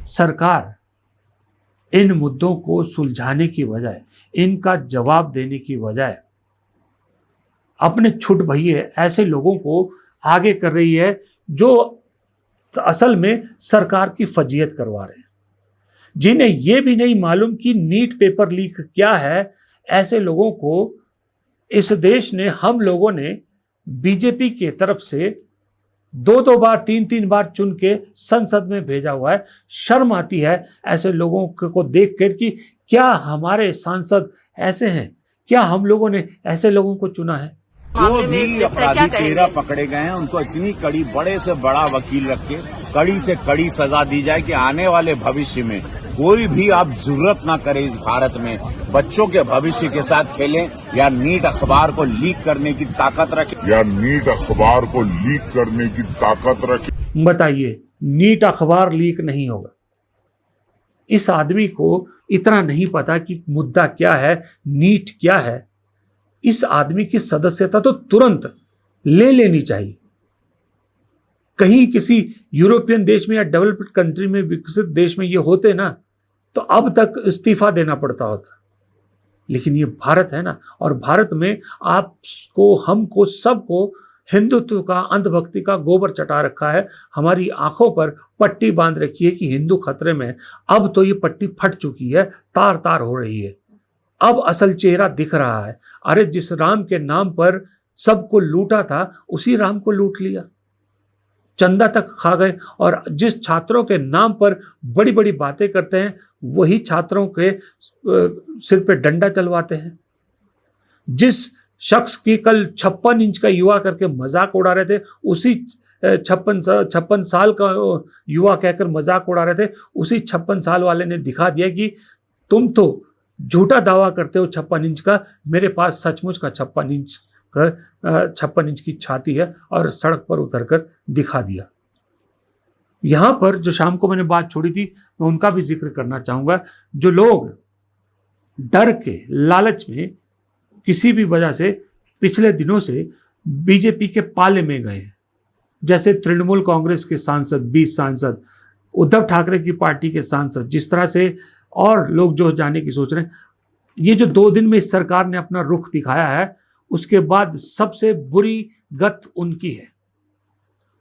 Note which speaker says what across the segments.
Speaker 1: सरकार इन मुद्दों को सुलझाने की बजाय, इनका जवाब देने की बजाय अपने छुट भइये ऐसे लोगों को आगे कर रही है जो असल में सरकार की फजीयत करवा रहे हैं, जिन्हें यह भी नहीं मालूम कि नीट पेपर लीक क्या है। ऐसे लोगों को इस देश ने, हम लोगों ने बीजेपी के तरफ से 2-2 बार, 3-3 बार चुन के संसद में भेजा हुआ है। शर्म आती है ऐसे लोगों को देख कर कि क्या हमारे सांसद ऐसे हैं, क्या हम लोगों ने ऐसे लोगों को चुना है।
Speaker 2: जो भी अपराधी 13 पकड़े गए हैं उनको इतनी कड़ी, बड़े से बड़ा वकील रख के कड़ी से कड़ी सजा दी जाए कि आने वाले भविष्य में कोई भी आप जरूरत ना करे इस भारत में बच्चों के भविष्य के साथ खेलें या नीट अखबार को लीक करने की ताकत रखें।
Speaker 1: बताइए, नीट अखबार लीक नहीं होगा। इस आदमी को इतना नहीं पता कि मुद्दा क्या है, नीट क्या है। इस आदमी की सदस्यता तो तुरंत ले लेनी चाहिए। कहीं किसी यूरोपियन देश में या डेवलप्ड कंट्री में, विकसित देश में ये होते ना, तो अब तक इस्तीफा देना पड़ता होता। लेकिन ये भारत है ना, और भारत में आपको, हमको, सबको हिंदुत्व का, अंधभक्ति का गोबर चटा रखा है। हमारी आंखों पर पट्टी बांध रखी है कि हिंदू खतरे में। अब तो ये पट्टी फट चुकी है, तार तार हो रही है। अब असल चेहरा दिख रहा है। अरे जिस राम के नाम पर सबको लूटा था, उसी राम को लूट लिया, चंदा तक खा गए। और जिस छात्रों के नाम पर बड़ी बड़ी बातें करते हैं, वही छात्रों के सिर पे डंडा चलवाते हैं। जिस शख्स की कल 56 इंच का युवा करके मजाक उड़ा रहे थे, उसी 56 साल का युवा कहकर मजाक उड़ा रहे थे, उसी 56 साल वाले ने दिखा दिया कि तुम तो झूठा दावा करते हो 56 इंच का, मेरे पास सचमुच का 56 इंच की छाती है, और सड़क पर उतरकर दिखा दिया। यहां पर जो शाम को मैंने बात छोड़ी थी, मैं उनका भी जिक्र करना चाहूंगा। जो लोग डर के लालच में किसी भी वजह से पिछले दिनों से बीजेपी के पाले में गए हैं, जैसे तृणमूल कांग्रेस के सांसद, 20 सांसद, उद्धव ठाकरे की पार्टी के सांसद, जिस तरह से और लोग जो जाने की सोच रहे हैं, ये जो 2 दिन में इस सरकार ने अपना रुख दिखाया है, उसके बाद सबसे बुरी गत उनकी है।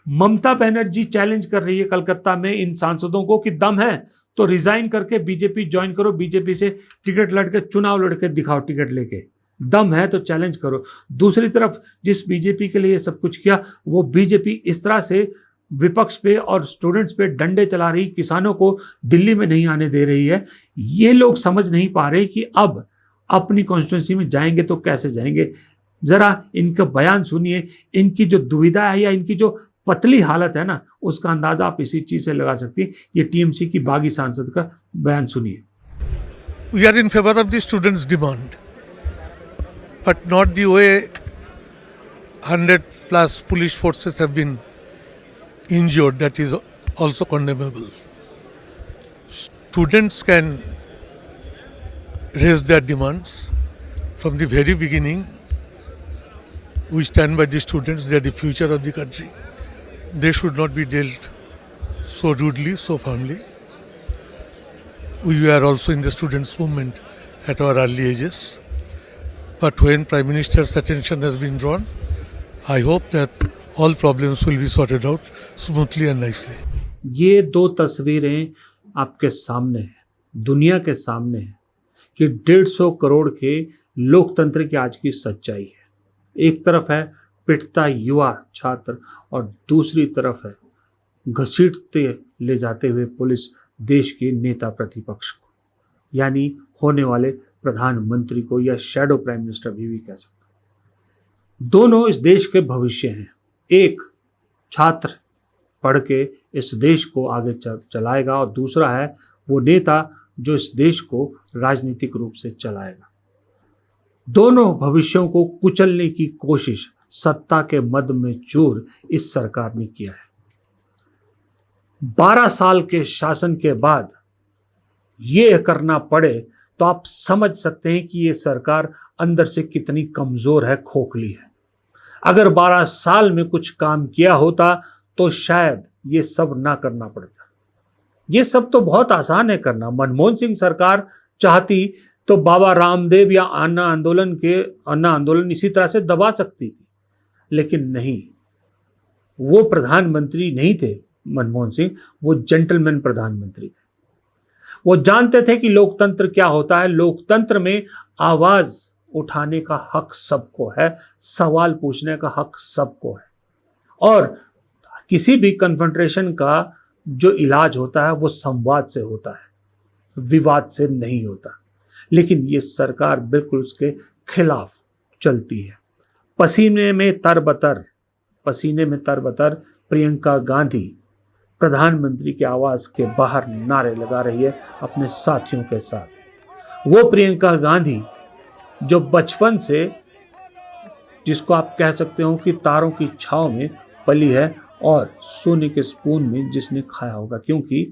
Speaker 1: ममता बनर्जी चैलेंज कर रही है कलकत्ता में इन सांसदों को कि दम है तो रिजाइन करके बीजेपी ज्वाइन करो, बीजेपी से टिकट लड़के, चुनाव लड़के दिखाओ, टिकट लेके दम है तो चैलेंज करो। दूसरी तरफ जिस बीजेपी के लिए सब कुछ किया, वो बीजेपी इस तरह से विपक्ष पे और स्टूडेंट्स पे डंडे चला रही, किसानों को दिल्ली में नहीं आने दे रही है। ये लोग समझ नहीं पा रहे कि अब अपनी कॉन्स्टिट्यूंसी में जाएंगे तो कैसे जाएंगे। जरा इनका बयान सुनिए, इनकी जो दुविधा है या इनकी जो पतली हालत है ना, उसका अंदाजा आप इसी चीज से लगा सकती है। ये टीएमसी की बागी सांसद का बयान सुनिए।
Speaker 3: We are in favor of the students' demand, but not the way 100+ police forces have been injured. That is also condemnable. Students can raise their demands. From the very beginning, we stand by the students. They are the future of the country. They should not be dealt so rudely, so firmly. We were also in the students' movement at our early ages. But when Prime Minister's attention has been drawn, I hope that all problems will be sorted out smoothly and nicely.
Speaker 1: ये 2 तस्वीरें आपके सामने हैं, दुनिया के सामने है कि 150 करोड़ के लोकतंत्र की आज की सच्चाई है। एक तरफ है पिटता युवा छात्र, और दूसरी तरफ है घसीटते ले जाते हुए पुलिस देश के नेता प्रतिपक्ष को, यानी होने वाले प्रधानमंत्री को, या शैडो प्राइम मिनिस्टर भी कह सकते। दोनों इस देश के भविष्य हैं। एक छात्र पढ़ के इस देश को आगे चलाएगा, और दूसरा है वो नेता जो इस देश को राजनीतिक रूप से चलाएगा। दोनों भविष्यों को कुचलने की कोशिश सत्ता के मद में चूर इस सरकार ने किया है। 12 साल के शासन के बाद ये करना पड़े तो आप समझ सकते हैं कि ये सरकार अंदर से कितनी कमजोर है, खोखली है। अगर 12 साल में कुछ काम किया होता तो शायद ये सब ना करना पड़ता। ये सब तो बहुत आसान है करना। मनमोहन सिंह सरकार चाहती तो बाबा रामदेव या अन्ना आंदोलन इसी तरह से दबा सकती थी, लेकिन नहीं, वो प्रधानमंत्री नहीं थे मनमोहन सिंह, वो जेंटलमैन प्रधानमंत्री थे। वो जानते थे कि लोकतंत्र क्या होता है। लोकतंत्र में आवाज उठाने का हक सबको है, सवाल पूछने का हक सबको है, और किसी भी कन्फ्रंटेशन का जो इलाज होता है वो संवाद से होता है, विवाद से नहीं होता। लेकिन ये सरकार बिल्कुल उसके खिलाफ चलती है। पसीने में तरबतर प्रियंका गांधी प्रधानमंत्री के आवास के बाहर नारे लगा रही है अपने साथियों के साथ। वो प्रियंका गांधी जो बचपन से, जिसको आप कह सकते हो कि तारों की छांव में पली है और सोने के स्पून में जिसने खाया होगा, क्योंकि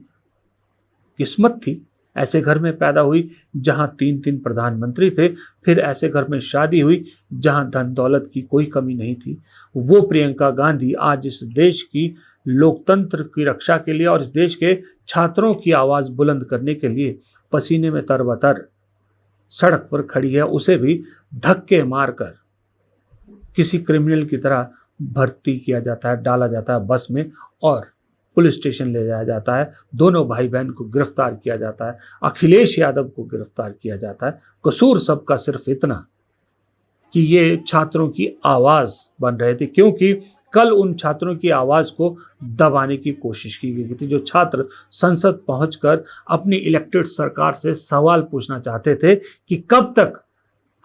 Speaker 1: किस्मत थी, ऐसे घर में पैदा हुई जहां 3 प्रधानमंत्री थे, फिर ऐसे घर में शादी हुई जहां धन दौलत की कोई कमी नहीं थी। वो प्रियंका गांधी आज इस देश की लोकतंत्र की रक्षा के लिए और इस देश के छात्रों की आवाज़ बुलंद करने के लिए पसीने में तरबतर सड़क पर खड़ी है। उसे भी धक्के मारकर किसी क्रिमिनल की तरह भर्ती किया जाता है, डाला जाता है बस में और पुलिस स्टेशन ले जाया जाता है। दोनों भाई बहन को गिरफ्तार किया जाता है, अखिलेश यादव को गिरफ्तार किया जाता है। कसूर सबका सिर्फ इतना कि ये छात्रों की आवाज़ बन रहे थे, क्योंकि कल उन छात्रों की आवाज़ को दबाने की कोशिश की गई थी। जो छात्र संसद पहुंचकर अपनी इलेक्टेड सरकार से सवाल पूछना चाहते थे कि कब तक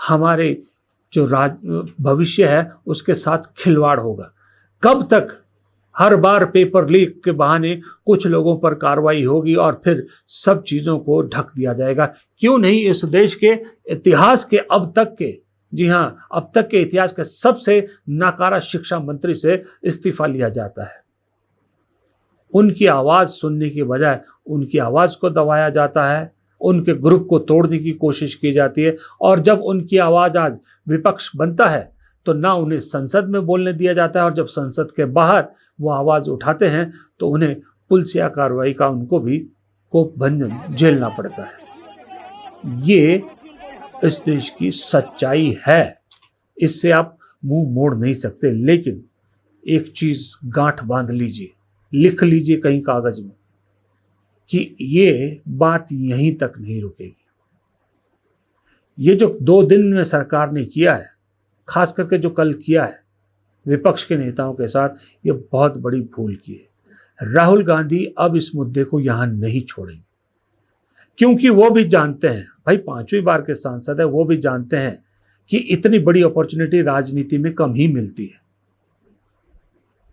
Speaker 1: हमारे जो भविष्य है उसके साथ खिलवाड़ होगा, कब तक हर बार पेपर लीक के बहाने कुछ लोगों पर कार्रवाई होगी और फिर सब चीज़ों को ढक दिया जाएगा। क्यों नहीं इस देश के इतिहास के अब तक के इतिहास के सबसे नाकारा शिक्षा मंत्री से इस्तीफा लिया जाता है। उनकी आवाज़ सुनने की बजाय उनकी आवाज़ को दबाया जाता है, उनके ग्रुप को तोड़ने की कोशिश की जाती है, और जब उनकी आवाज़ आज विपक्ष बनता है तो ना उन्हें संसद में बोलने दिया जाता है, और जब संसद के बाहर वो आवाज़ उठाते हैं तो उन्हें पुलिसिया कार्रवाई का उनको भी कोप भंजन झेलना पड़ता है। ये इस देश की सच्चाई है, इससे आप मुंह मोड़ नहीं सकते। लेकिन एक चीज़ गांठ बांध लीजिए, लिख लीजिए कहीं कागज में कि ये बात यहीं तक नहीं रुकेगी। ये जो 2 दिन में सरकार ने किया है, खास करके जो कल किया है विपक्ष के नेताओं के साथ, ये बहुत बड़ी भूल की है। राहुल गांधी अब इस मुद्दे को यहां नहीं छोड़ेंगे, क्योंकि वो भी जानते हैं, भाई 5वीं बार के सांसद है, वो भी जानते हैं कि इतनी बड़ी अपॉर्चुनिटी राजनीति में कम ही मिलती है।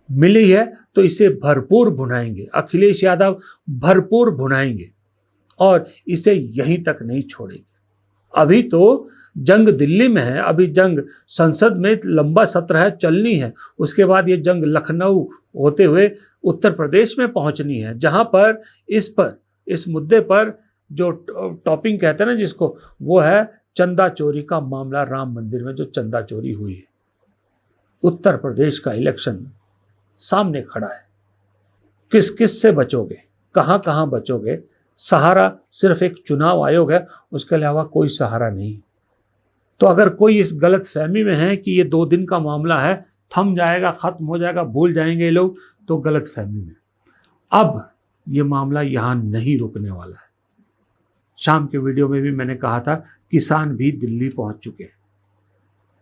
Speaker 1: मिली है तो इसे भरपूर भुनाएंगे, अखिलेश यादव भरपूर भुनाएंगे और इसे यहीं तक नहीं छोड़ेंगे। अभी तो जंग दिल्ली में है, अभी जंग संसद में लंबा सत्र है, चलनी है, उसके बाद ये जंग लखनऊ होते हुए उत्तर प्रदेश में पहुंचनी है, जहां पर इस मुद्दे पर जो टॉपिंग कहते हैं ना जिसको, वो है चंदा चोरी का मामला। राम मंदिर में जो चंदा चोरी हुई है, उत्तर प्रदेश का इलेक्शन सामने खड़ा है। किस किस से बचोगे, कहां कहां बचोगे? सहारा सिर्फ एक चुनाव आयोग है, उसके अलावा कोई सहारा नहीं। तो अगर कोई इस गलत फहमी में है कि ये 2 दिन का मामला है, थम जाएगा, खत्म हो जाएगा, भूल जाएंगे ये लोग, तो गलत फहमी में। अब ये मामला यहाँ नहीं रुकने वाला है। शाम के वीडियो में भी मैंने कहा था, किसान भी दिल्ली पहुंच चुके हैं।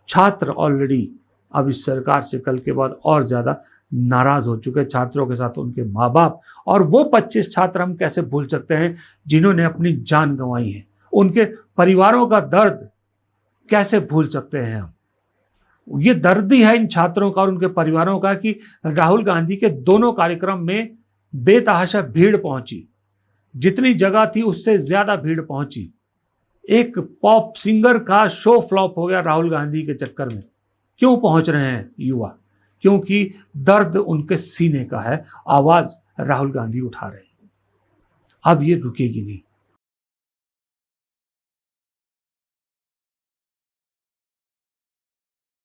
Speaker 1: छात्र ऑलरेडी अब इस सरकार से कल के बाद और ज़्यादा नाराज हो चुके हैं, छात्रों के साथ उनके माँ बाप, और वो 25 छात्र हम कैसे भूल सकते हैं जिन्होंने अपनी जान गंवाई है। उनके परिवारों का दर्द कैसे भूल सकते हैं हम? ये दर्द ही है इन छात्रों का और उनके परिवारों का कि राहुल गांधी के दोनों कार्यक्रम में बेतहाशा भीड़ पहुंची, जितनी जगह थी उससे ज्यादा भीड़ पहुंची। एक पॉप सिंगर का शो फ्लॉप हो गया राहुल गांधी के चक्कर में। क्यों पहुंच रहे हैं युवा? क्योंकि दर्द उनके सीने का है, आवाज राहुल गांधी उठा रहे हैं। अब ये रुकेगी नहीं।